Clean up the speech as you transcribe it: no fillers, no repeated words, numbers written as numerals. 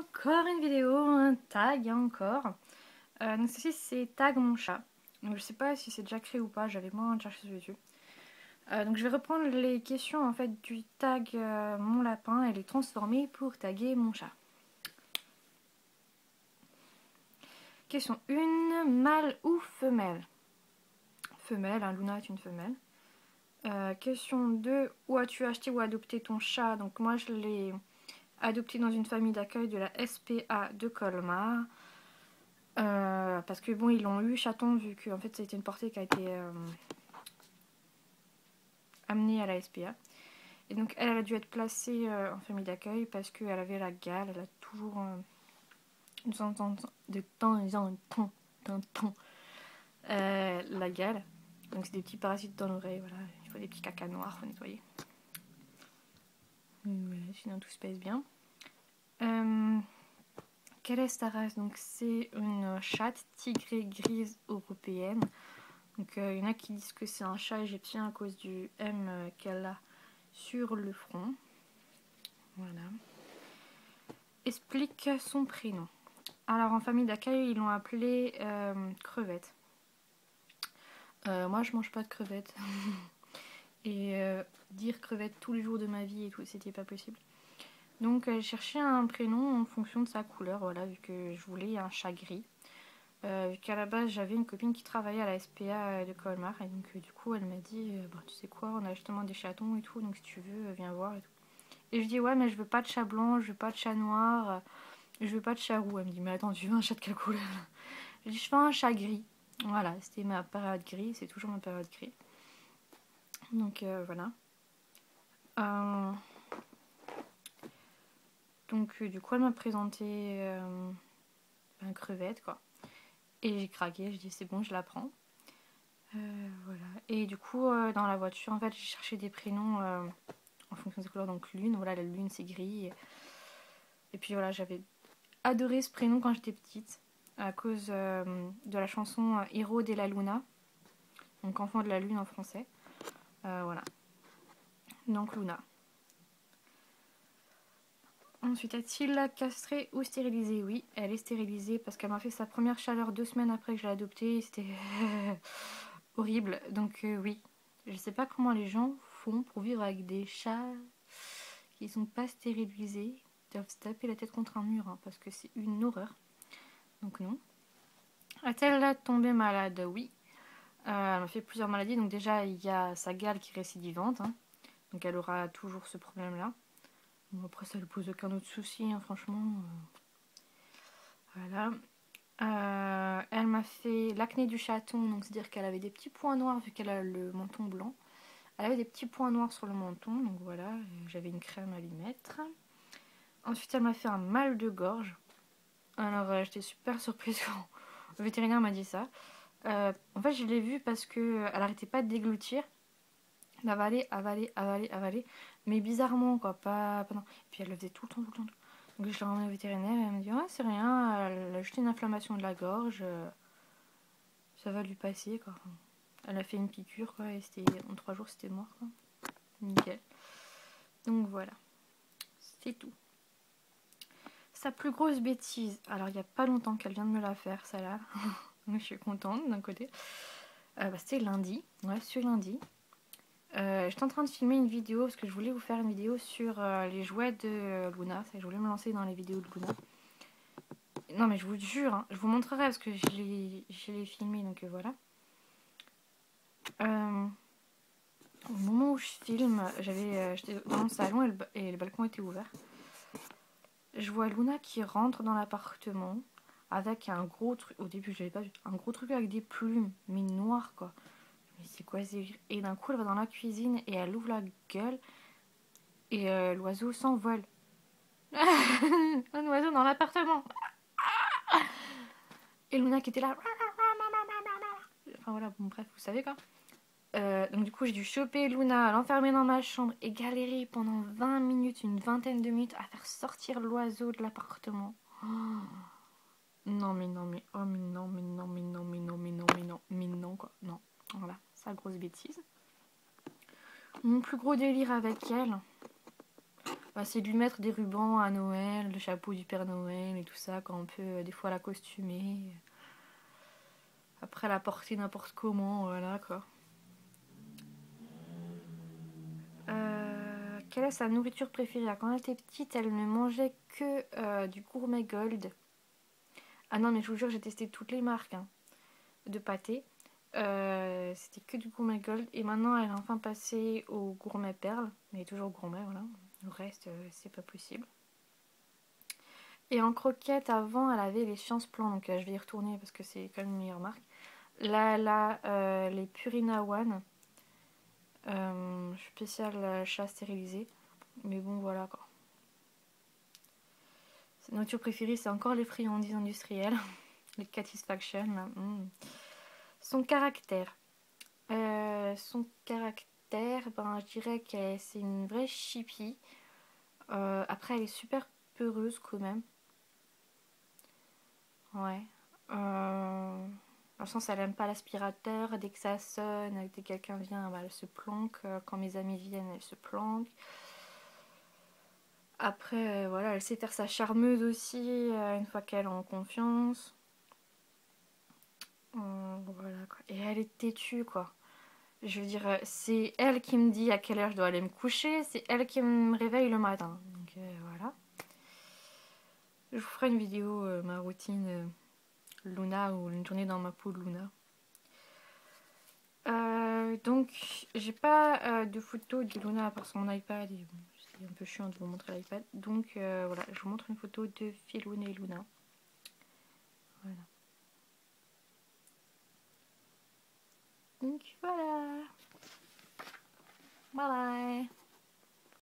encore une vidéo, un tag encore. Donc ceci c'est tag mon chat. Donc je sais pas si c'est déjà créé ou pas, j'avais moins cherché sur YouTube. Donc je vais reprendre les questions en fait du tag mon lapin et les transformer pour taguer mon chat. Question 1, mâle ou femelle? Femelle, hein, Luna est une femelle. Question 2, où as-tu acheté ou adopté ton chat? Donc moi je l'ai adopté dans une famille d'accueil de la SPA de Colmar. Parce que bon, ils l'ont eu chaton vu que en fait c'était une portée qui a été amenée à la SPA. Et donc elle a dû être placée en famille d'accueil parce qu'elle avait la gale. Elle a toujours de temps en temps la gale. Donc c'est des petits parasites dans l'oreille. Voilà, il faut des petits caca noirs, faut nettoyer. Voilà, sinon tout se passe bien. Quelle est sa race? Donc c'est une chatte tigrée grise européenne. Donc il y en a qui disent que c'est un chat égyptien à cause du M qu'elle a sur le front. Voilà. Explique son prénom. Alors en famille d'accueil, ils l'ont appelée Crevette. Moi je mange pas de crevettes. Et dire crevette tous les jours de ma vie et tout, c'était pas possible. Donc j'ai cherché un prénom en fonction de sa couleur, voilà, vu que je voulais un chat gris. Vu qu'à la base j'avais une copine qui travaillait à la SPA de Colmar et donc du coup elle m'a dit bon, tu sais quoi, on a justement des chatons et tout, donc si tu veux viens voir et tout. Et je dis ouais mais je veux pas de chat blanc, je veux pas de chat noir, je veux pas de chat roux. Elle me dit mais attends, tu veux un chat de quelle couleur? Je dis je veux un chat gris. Voilà, c'était ma période gris, c'est toujours ma période gris. Donc voilà. Donc du coup elle m'a présenté un crevette quoi. Et j'ai craqué, je dis c'est bon, je la prends. Voilà. Et du coup dans la voiture en fait j'ai cherché des prénoms en fonction des couleurs. Donc lune, voilà, la lune c'est gris. Et puis voilà, j'avais adoré ce prénom quand j'étais petite à cause de la chanson Héros de la Luna, donc enfant de la lune en français. Voilà, donc Luna. Ensuite, a-t-il castré ou stérilisé? Oui, elle est stérilisée parce qu'elle m'a fait sa première chaleur 2 semaines après que je l'ai adoptée. C'était horrible. Donc oui, je sais pas comment les gens font pour vivre avec des chats qui sont pas stérilisés. Ils doivent se taper la tête contre un mur hein, parce que c'est une horreur. Donc non. A-t-elle tombé malade? Oui. Elle m'a fait plusieurs maladies. Donc déjà, il y a sa gale qui est récidivante. Hein. Donc elle aura toujours ce problème-là. Bon, après, ça ne pose aucun autre souci, hein, franchement. Voilà. Elle m'a fait l'acné du chaton. Donc c'est-à-dire qu'elle avait des petits points noirs vu qu'elle a le menton blanc. Elle avait des petits points noirs sur le menton. Donc voilà, j'avais une crème à lui mettre. Ensuite, elle m'a fait un mal de gorge. Alors j'étais super surprise quand le vétérinaire m'a dit ça. En fait, je l'ai vue parce qu'elle arrêtait pas de déglutir, d'avaler, avaler, avaler, avaler, mais bizarrement, quoi, pas non. Et puis elle le faisait tout le temps, tout le temps. Donc je l'ai emmenée au vétérinaire et elle m'a dit ouais, c'est rien, elle a juste une inflammation de la gorge, ça va lui passer, quoi. Elle a fait une piqûre, quoi, et en 3 jours, c'était mort, quoi. Nickel. Donc voilà, c'est tout. Sa plus grosse bêtise, alors il n'y a pas longtemps qu'elle vient de me la faire, celle-là. Donc je suis contente d'un côté. C'était lundi, ouais, ce lundi. J'étais en train de filmer une vidéo parce que je voulais vous faire une vidéo sur les jouets de Luna. Je voulais me lancer dans les vidéos de Luna. Non mais je vous jure, hein, je vous montrerai parce que je l'ai filmé, donc voilà. Au moment où je filme, j'étais dans mon salon et le balcon était ouvert. Je vois Luna qui rentre dans l'appartement avec un gros truc. Au début je l'avais pas vu. Un gros truc avec des plumes, mais noir quoi. Mais c'est quoi ces... Et d'un coup elle va dans la cuisine et elle ouvre la gueule et l'oiseau s'envole. Un oiseau dans l'appartement. Et Luna qui était là. Enfin voilà, bon bref, vous savez quoi. Donc du coup j'ai dû choper Luna, l'enfermer dans ma chambre et galérer pendant 20 minutes, une vingtaine de minutes à faire sortir l'oiseau de l'appartement. Oh. Non mais non mais oh mais non mais non mais non mais non mais non mais non mais non quoi. Non, voilà, ça grosse bêtise. Mon plus gros délire avec elle, c'est de lui mettre des rubans à Noël, le chapeau du Père Noël et tout ça, quand on peut des fois la costumer. Après la porter n'importe comment, voilà quoi. Quelle est sa nourriture préférée? Quand elle était petite, elle ne mangeait que du Gourmet Gold. Ah non, mais je vous jure, j'ai testé toutes les marques hein, de pâté. C'était que du Gourmet Gold. Et maintenant, elle est enfin passée au Gourmet Perle. Mais toujours gourmet, voilà. Le reste, c'est pas possible. Et en croquette, avant, elle avait les Sciences Plan. Donc, je vais y retourner parce que c'est quand même une meilleure marque. Là, elle a les Purina One. Spécial chat stérilisé. Mais bon, voilà quoi. Sa nourriture préférée, c'est encore les friandises industrielles. Les Catisfaction, là. Son caractère. Ben, je dirais que c'est une vraie chippie. Après, elle est super peureuse quand même. Ouais. Dans le sens, elle aime pas l'aspirateur. Dès que ça sonne, dès que quelqu'un vient, bah, elle se planque. Quand mes amis viennent, elle se planque. Après, voilà, elle sait faire sa charmeuse aussi, une fois qu'elle est en confiance. Voilà, quoi. Et elle est têtue, quoi. Je veux dire, c'est elle qui me dit à quelle heure je dois aller me coucher, c'est elle qui me réveille le matin. Donc voilà. Je vous ferai une vidéo, ma routine Luna, ou une journée dans ma peau de Luna. Donc, j'ai pas de photo de Luna à part sur mon iPad. Et bon, c'est un peu chiant de vous montrer l'iPad. Donc voilà, je vous montre une photo de Philoun et Luna. Voilà. Donc voilà. Bye bye.